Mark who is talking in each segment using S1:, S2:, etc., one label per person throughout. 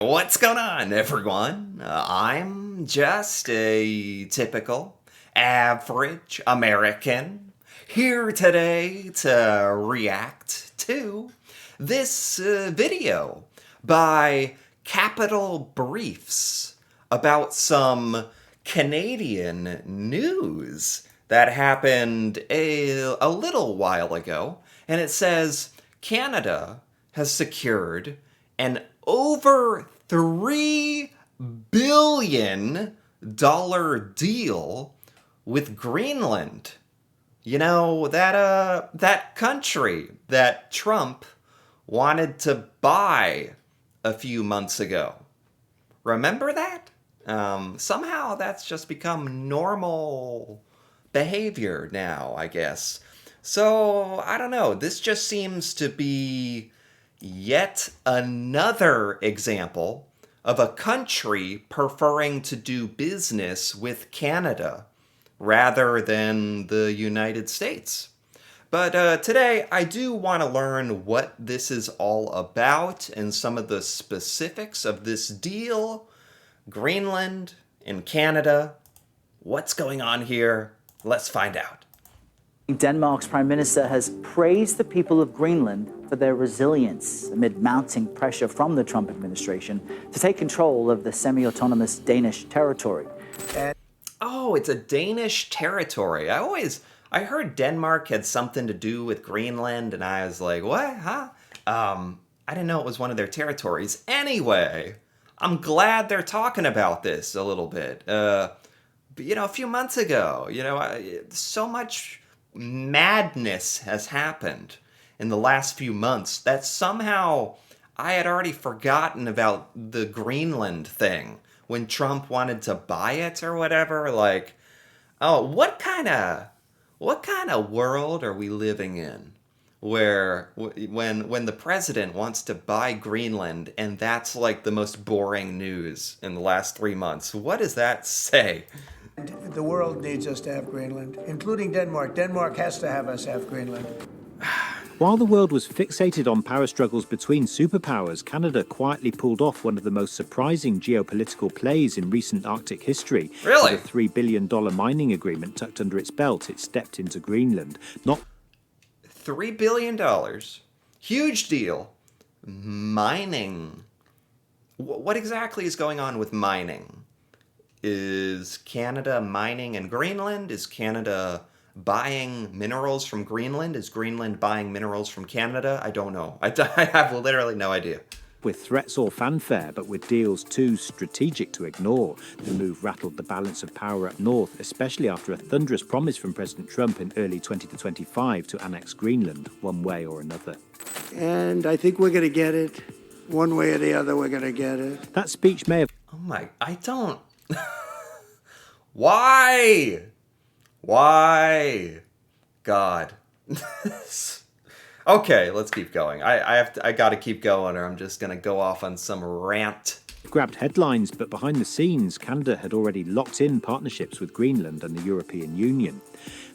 S1: What's going on, everyone? I'm just a typical, average American here today to react to this video by Capital Briefs about some Canadian news that happened a little while ago. And it says Canada has secured an over $3 billion deal with Greenland. You know, that country that Trump wanted to buy a few months ago. Remember that? Somehow that's just become normal behavior now, I guess. So, I don't know. This just seems to be yet another example of a country preferring to do business with Canada rather than the United States. But today, I do want to learn what this is all about and some of the specifics of this deal. Greenland and Canada. What's going on here? Let's find out.
S2: Denmark's Prime Minister has praised the people of Greenland for their resilience amid mounting pressure from the Trump administration to take control of the semi-autonomous Danish territory.
S1: Oh, it's a Danish territory. I heard Denmark had something to do with Greenland, and I was like, what? Huh? I didn't know it was one of their territories. Anyway, I'm glad they're talking about this a little bit. But, a few months ago, so much madness has happened in the last few months that somehow I had already forgotten about the Greenland thing when Trump wanted to buy it or whatever. Like, oh, what kind of world are we living in where when the president wants to buy Greenland and that's like the most boring news in the last 3 months? What does that say?
S3: The world needs us to have Greenland, including Denmark. Denmark has to have us have Greenland.
S4: While the world was fixated on power struggles between superpowers, Canada quietly pulled off one of the most surprising geopolitical plays in recent Arctic history.
S1: Really?
S4: With a $3 billion mining agreement tucked under its belt, it stepped into Greenland. Not
S1: $3 billion. Huge deal. Mining. What exactly is going on with mining? Is Canada mining in Greenland? Is Canada buying minerals from Greenland? Is Greenland buying minerals from Canada? I don't know. I have literally no idea.
S4: with threats or fanfare, but with deals too strategic to ignore. The move rattled the balance of power up north, especially after a thunderous promise from President Trump in early 2025 to annex Greenland one way or another.
S5: And I think we're going to get it. One way or the other, we're going to get it.
S4: That speech may have...
S1: Oh my... I don't... Why? Why? God. Okay, let's keep going. I gotta keep going, or I'm just gonna go off on some rant.
S4: Grabbed headlines, but behind the scenes, Canada had already locked in partnerships with Greenland and the European Union.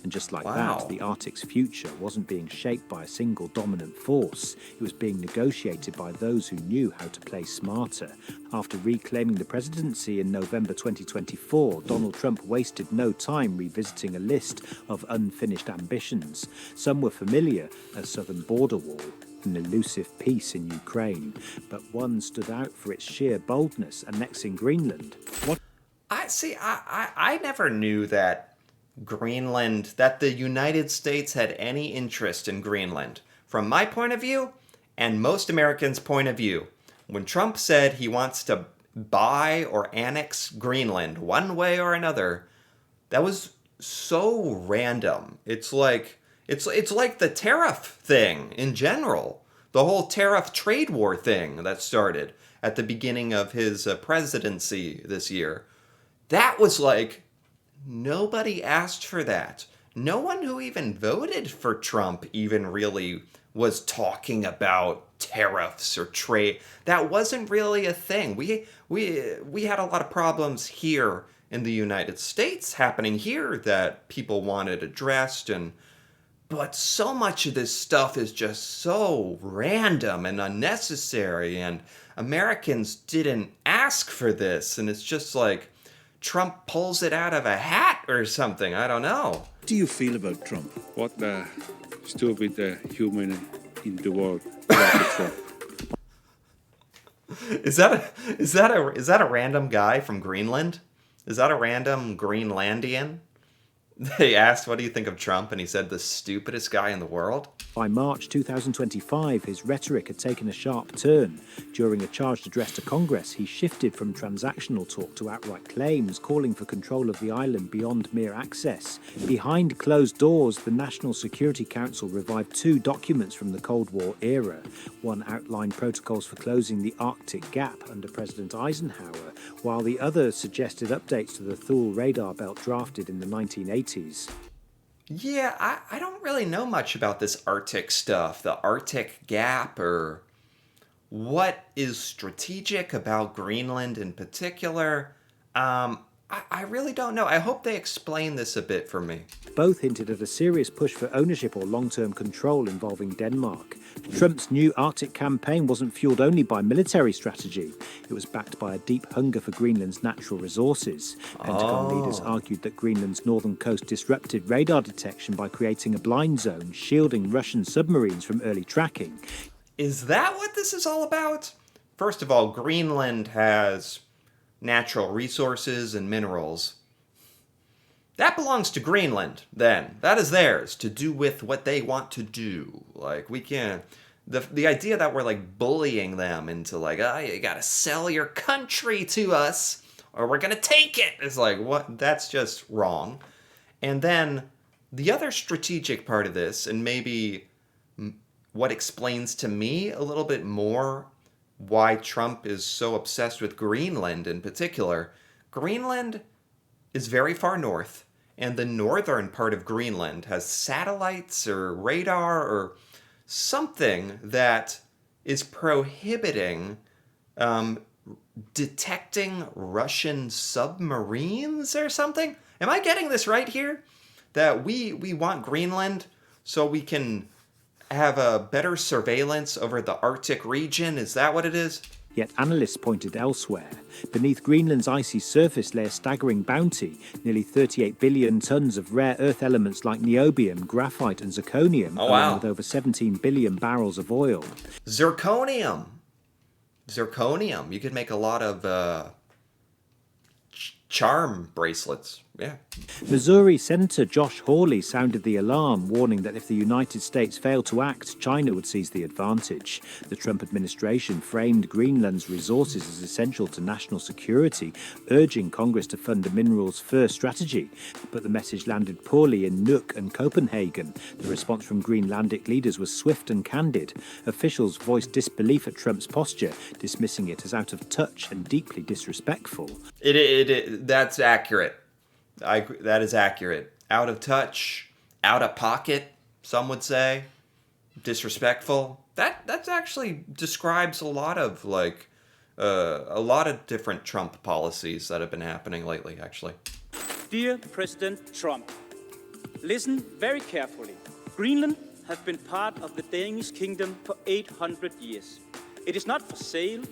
S4: And just like that, the Arctic's future wasn't being shaped by a single dominant force. It was being negotiated by those who knew how to play smarter. After reclaiming the presidency in November 2024, Donald Trump wasted no time revisiting a list of unfinished ambitions. Some were familiar: a southern border wall, an elusive peace in Ukraine, but one stood out for its sheer boldness, annexing Greenland. What?
S1: I never knew that Greenland, that the United States had any interest in Greenland. From my point of view, and most Americans' point of view, when Trump said he wants to buy or annex Greenland one way or another, that was so random. It's like the tariff thing in general. The whole tariff trade war thing that started at the beginning of his presidency this year. That was like, nobody asked for that. No one who even voted for Trump even really was talking about tariffs or trade. That wasn't really a thing. We had a lot of problems here in the United States happening here that people wanted addressed, but so much of this stuff is just so random and unnecessary, and Americans didn't ask for this, and it's just like Trump pulls it out of a hat or something. I don't know.
S6: What do you feel about Trump? What the stupid human in the world Trump?
S1: Is that a random guy from Greenland? Is that a random Greenlandian? They asked, what do you think of Trump? And he said, the stupidest guy in the world.
S4: By March 2025, his rhetoric had taken a sharp turn. During a charged address to Congress, he shifted from transactional talk to outright claims, calling for control of the island beyond mere access. Behind closed doors, the National Security Council revived 2 documents from the Cold War era. One outlined protocols for closing the Arctic Gap under President Eisenhower, while the other suggested updates to the Thule radar belt drafted in the 1980s.
S1: Yeah, I don't really know much about this Arctic stuff, the Arctic Gap, or what is strategic about Greenland in particular. I really don't know. I hope they explain this a bit for me.
S4: Both hinted at a serious push for ownership or long-term control involving Denmark. Trump's new Arctic campaign wasn't fueled only by military strategy. It was backed by a deep hunger for Greenland's natural resources. Pentagon leaders argued that Greenland's northern coast disrupted radar detection by creating a blind zone, shielding Russian submarines from early tracking.
S1: Is that what this is all about? First of all, Greenland has natural resources and minerals. That belongs to Greenland, then. That is theirs to do with what they want to do. Like, we can't... The idea that we're, like, bullying them into, like, oh, you gotta sell your country to us, or we're gonna take it, is like, what? That's just wrong. And then, the other strategic part of this, and maybe what explains to me a little bit more why Trump is so obsessed with Greenland in particular, Greenland is very far north, and the northern part of Greenland has satellites or radar or something that is prohibiting detecting Russian submarines or something. Am I getting this right here? That we want Greenland so we can have a better surveillance over the Arctic region? Is that what it is?
S4: Yet analysts pointed elsewhere. Beneath Greenland's icy surface lay a staggering bounty, nearly 38 billion tons of rare earth elements like niobium, graphite and zirconium, along with over 17 billion barrels of oil.
S1: Zirconium! Zirconium. You could make a lot of charm bracelets. Yeah.
S4: Missouri Senator Josh Hawley sounded the alarm, warning that if the United States failed to act, China would seize the advantage. The Trump administration framed Greenland's resources as essential to national security, urging Congress to fund a minerals-first strategy. But the message landed poorly in Nuuk and Copenhagen. The response from Greenlandic leaders was swift and candid. Officials voiced disbelief at Trump's posture, dismissing it as out of touch and deeply disrespectful.
S1: That's accurate. That is accurate. Out of touch, out of pocket, some would say. Disrespectful. That actually describes a lot of different Trump policies that have been happening lately, actually.
S7: Dear President Trump, listen very carefully. Greenland has been part of the Danish kingdom for 800 years. It is not for sale.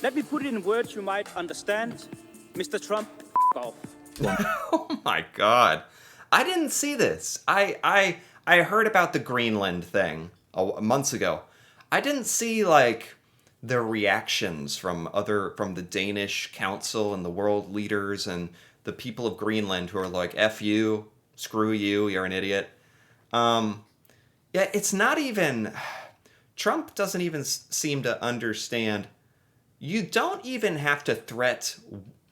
S7: Let me put it in words you might understand. Mr. Trump, off.
S1: Oh my God. I didn't see this. I heard about the Greenland thing months ago. I didn't see like the reactions from the Danish council and the world leaders and the people of Greenland who are like, F you, screw you, you're an idiot. Yeah, it's not even... Trump doesn't even seem to understand. You don't even have to threat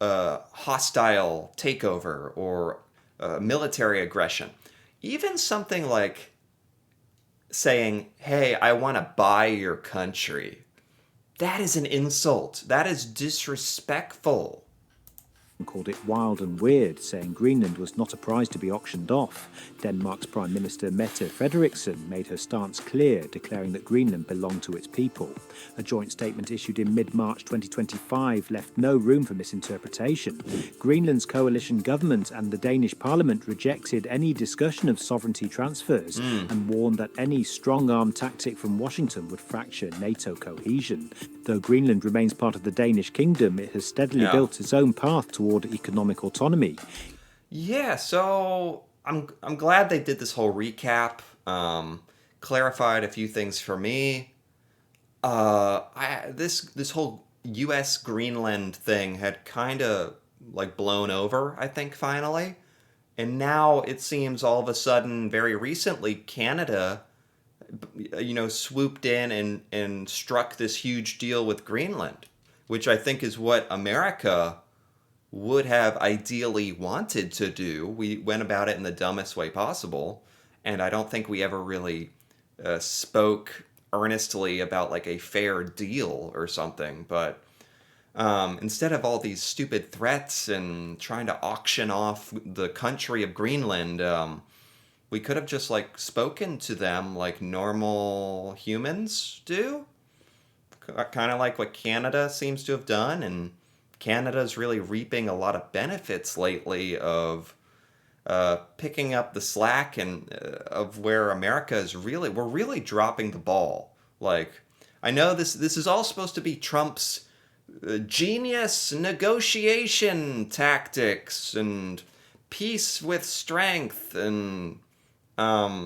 S1: hostile takeover or military aggression. Even something like saying, hey, I want to buy your country. That is an insult. That is disrespectful.
S4: called it wild and weird, saying Greenland was not a prize to be auctioned off. Denmark's Prime Minister Mette Frederiksen made her stance clear, declaring that Greenland belonged to its people. A joint statement issued in mid-March 2025 left no room for misinterpretation. Greenland's coalition government and the Danish parliament rejected any discussion of sovereignty transfers and warned that any strong-arm tactic from Washington would fracture NATO cohesion. Though Greenland remains part of the Danish kingdom, it has steadily built its own path toward economic autonomy.
S1: Yeah, so I'm glad they did this whole recap. Clarified a few things for me. This whole U.S. Greenland thing had kind of like blown over, I think, finally, and now it seems all of a sudden, very recently, Canada, swooped in and struck this huge deal with Greenland, which I think is what America would have ideally wanted to do. We went about it in the dumbest way possible, and I don't think we ever really spoke earnestly about like a fair deal or something. But instead of all these stupid threats and trying to auction off the country of Greenland, we could have just like spoken to them like normal humans do, kind of like what Canada seems to have done. And Canada's really reaping a lot of benefits lately of picking up the slack and of where America is we're really dropping the ball. Like, I know this is all supposed to be Trump's genius negotiation tactics and peace with strength and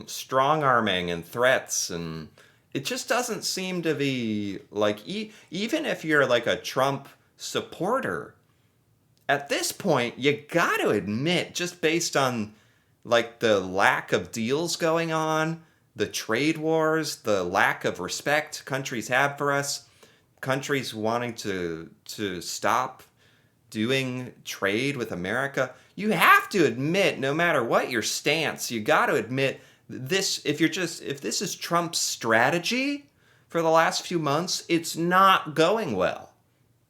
S1: strong arming and threats, and it just doesn't seem to be like even if you're like a Trump supporter, at this point you got to admit, just based on like the lack of deals going on, the trade wars, the lack of respect countries have for us, countries wanting to stop doing trade with America, you have to admit, no matter what your stance, you got to admit this. If this is Trump's strategy for the last few months, it's not going well.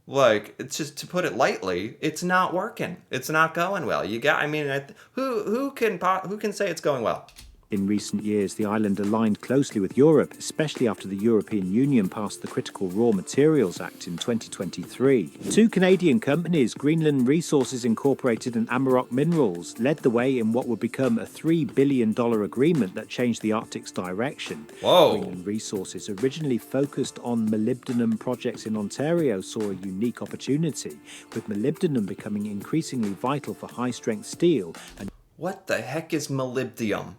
S1: Like, it's just, to put it lightly, it's not working. It's not going well. Who can say it's going well?
S4: In recent years, the island aligned closely with Europe, especially after the European Union passed the Critical Raw Materials Act in 2023. Two Canadian companies, Greenland Resources Incorporated and Amarok Minerals, led the way in what would become a $3 billion agreement that changed the Arctic's direction.
S1: Whoa.
S4: Greenland Resources, originally focused on molybdenum projects in Ontario, saw a unique opportunity, with molybdenum becoming increasingly vital for high-strength steel. And
S1: what the heck is molybdenum?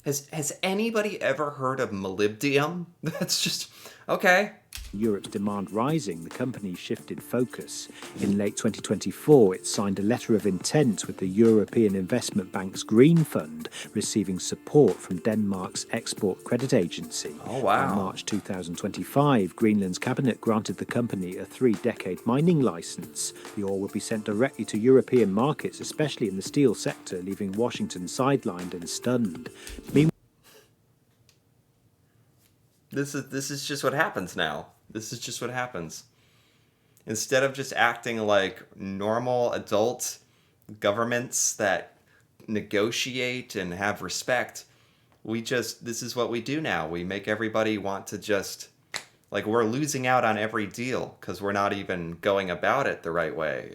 S1: Has anybody ever heard of molybdenum? That's just okay.
S4: Europe's demand rising, the company shifted focus. In late 2024, it signed a letter of intent with the European Investment Bank's Green Fund, receiving support from Denmark's Export Credit Agency.
S1: Oh, wow.
S4: In March 2025, Greenland's cabinet granted the company a 3-decade mining license. The ore would be sent directly to European markets, especially in the steel sector, leaving Washington sidelined and stunned.
S1: This is just what happens now. This is just what happens. Instead of just acting like normal adult governments that negotiate and have respect, this is what we do now. We make everybody want to just, like, we're losing out on every deal because we're not even going about it the right way.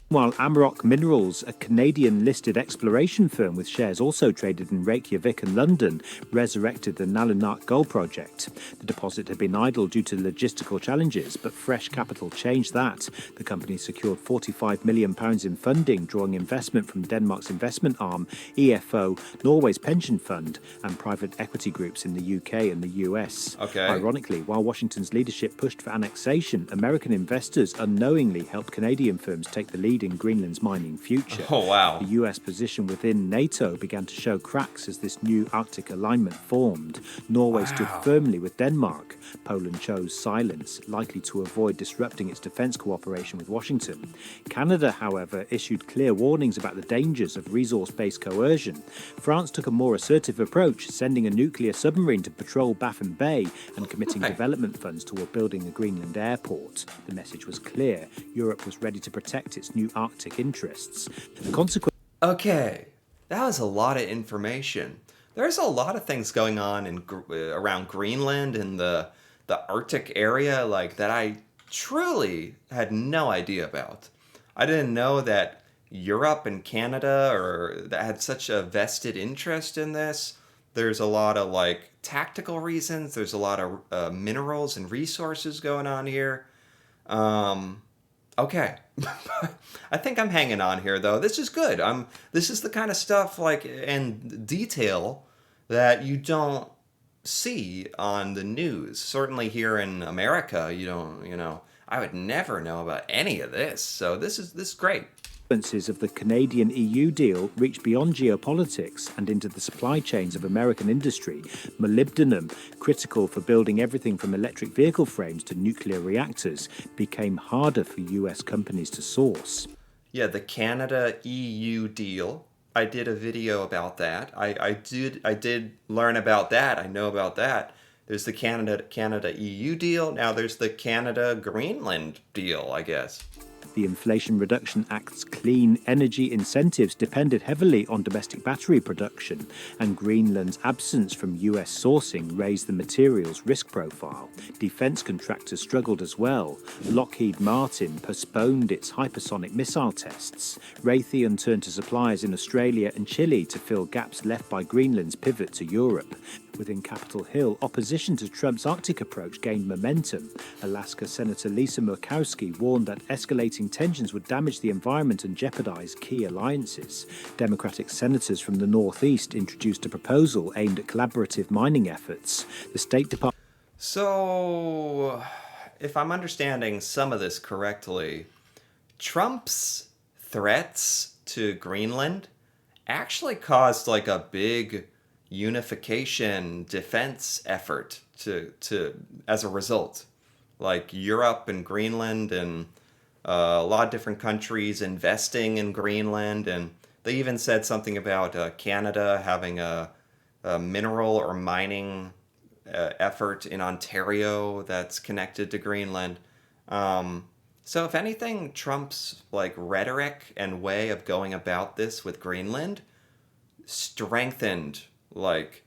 S4: While Amarok Minerals, a Canadian-listed exploration firm with shares also traded in Reykjavik and London, resurrected the Nalunaq gold project. The deposit had been idle due to logistical challenges, but fresh capital changed that. The company secured £45 million in funding, drawing investment from Denmark's investment arm, EFO, Norway's pension fund, and private equity groups in the UK and the US.
S1: Okay.
S4: Ironically, while Washington's leadership pushed for annexation, American investors unknowingly helped Canadian firms take the lead in Greenland's mining future.
S1: Oh, wow.
S4: The US position within NATO began to show cracks as this new Arctic alignment formed. Norway stood firmly with Denmark. Poland chose silence, likely to avoid disrupting its defence cooperation with Washington. Canada, however, issued clear warnings about the dangers of resource-based coercion. France took a more assertive approach, sending a nuclear submarine to patrol Baffin Bay and committing development funds toward building a Greenland airport. The message was clear. Europe was ready to protect its neutral Arctic interests. The consequence.
S1: Okay, that was a lot of information. There's a lot of things going on around Greenland and the Arctic area like that I truly had no idea about. I didn't know that Europe and Canada or that had such a vested interest in this. There's a lot of like tactical reasons. There's a lot of minerals and resources going on here. Okay. I think I'm hanging on here though. This is good. This is the kind of stuff like and detail that you don't see on the news. Certainly here in America, you don't, I would never know about any of this. So this is great.
S4: Of the Canadian EU deal reach beyond geopolitics and into the supply chains of American industry. Molybdenum, critical for building everything from electric vehicle frames to nuclear reactors, became harder for US companies to source.
S1: Yeah, the Canada-EU deal. I did a video about that. I did learn about that. I know about that. There's the Canada-EU deal. Now there's the Canada-Greenland deal, I guess.
S4: The Inflation Reduction Act's clean energy incentives depended heavily on domestic battery production, and Greenland's absence from US sourcing raised the material's risk profile. Defense contractors struggled as well. Lockheed Martin postponed its hypersonic missile tests. Raytheon turned to suppliers in Australia and Chile to fill gaps left by Greenland's pivot to Europe. Within Capitol Hill, opposition to Trump's Arctic approach gained momentum. Alaska Senator Lisa Murkowski warned that escalating tensions would damage the environment and jeopardize key alliances. Democratic senators from the Northeast introduced a proposal aimed at collaborative mining efforts. The State Department.
S1: So, if I'm understanding some of this correctly, Trump's threats to Greenland actually caused like a big unification defense effort to as a result, like Europe and Greenland and a lot of different countries investing in Greenland, and they even said something about Canada having a mineral or mining effort in Ontario that's connected to Greenland. So if anything, Trump's like rhetoric and way of going about this with Greenland strengthened like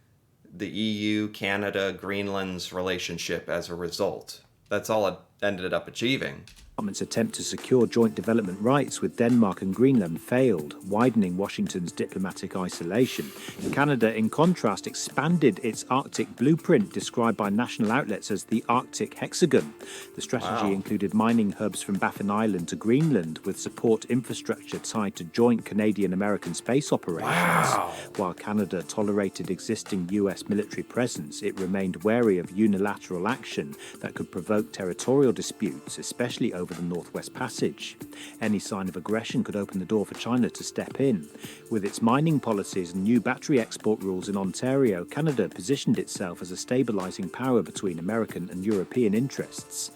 S1: the EU, Canada, Greenland's relationship as a result. That's all it ended up achieving.
S4: Department's attempt to secure joint development rights with Denmark and Greenland failed, widening Washington's diplomatic isolation. Canada, in contrast, expanded its Arctic blueprint, described by national outlets as the Arctic Hexagon. The strategy included mining hubs from Baffin Island to Greenland, with support infrastructure tied to joint Canadian-American space operations. While Canada tolerated existing US military presence, it remained wary of unilateral action that could provoke territorial disputes, especially over the Northwest Passage. Any sign of aggression could open the door for China to step in. With its mining policies and new battery export rules in Ontario, Canada positioned itself as a stabilizing power between American and European interests.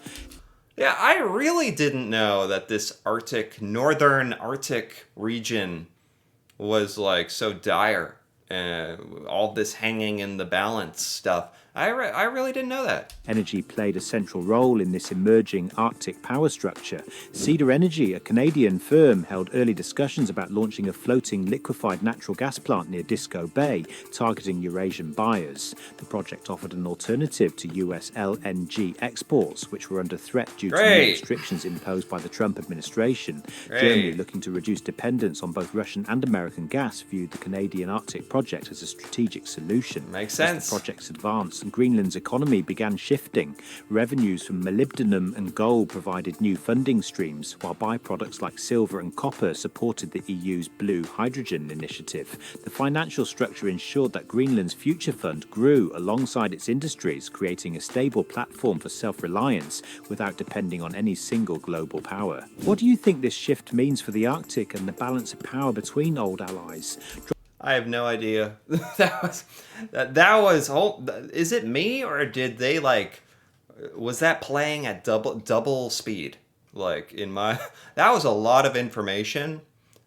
S1: Yeah, I really didn't know that this northern Arctic region was like so dire. All this hanging in the balance stuff. I really didn't know that.
S4: Energy played a central role in this emerging Arctic power structure. Cedar Energy, a Canadian firm, held early discussions about launching a floating liquefied natural gas plant near Disco Bay, targeting Eurasian buyers. The project offered an alternative to US LNG exports, which were under threat due to new restrictions imposed by the Trump administration. Germany, looking to reduce dependence on both Russian and American gas, viewed the Canadian Arctic project as a strategic solution.
S1: Makes sense.
S4: As the project's advanced, Greenland's economy began shifting. Revenues from molybdenum and gold provided new funding streams, while byproducts like silver and copper supported the EU's Blue Hydrogen initiative. The financial structure ensured that Greenland's future fund grew alongside its industries, creating a stable platform for self-reliance without depending on any single global power. What do you think this shift means for the Arctic and the balance of power between old allies?
S1: I have no idea. That was is it me, or did they was that playing at double speed? Like that was a lot of information.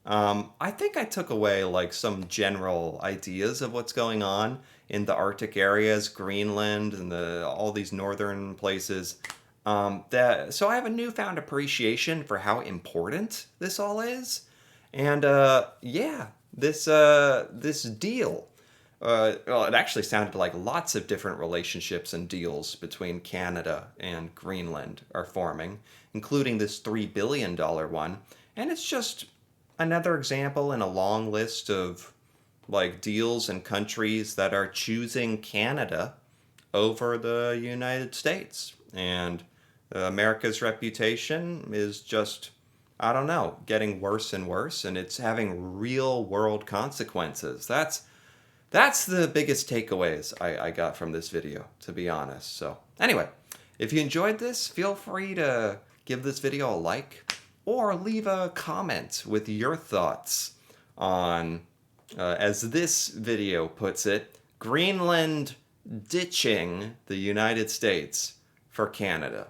S1: I think I took away like some general ideas of what's going on in the Arctic areas, Greenland and all these northern places. So I have a newfound appreciation for how important this all is. And yeah, this deal. Well, it actually sounded like lots of different relationships and deals between Canada and Greenland are forming, including this $3 billion one. And it's just another example in a long list of like deals and countries that are choosing Canada over the United States. And America's reputation is just, I don't know, getting worse and worse, and it's having real world consequences. That's the biggest takeaways I got from this video, to be honest. So anyway, if you enjoyed this, feel free to give this video a like or leave a comment with your thoughts on, as this video puts it, Greenland ditching the United States for Canada,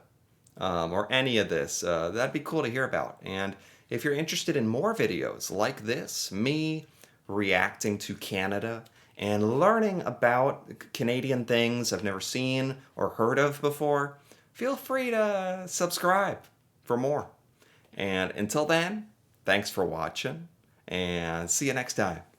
S1: or any of this. That'd be cool to hear about. And if you're interested in more videos like this, me reacting to Canada and learning about Canadian things I've never seen or heard of before, feel free to subscribe for more. And until then, thanks for watching, and see you next time.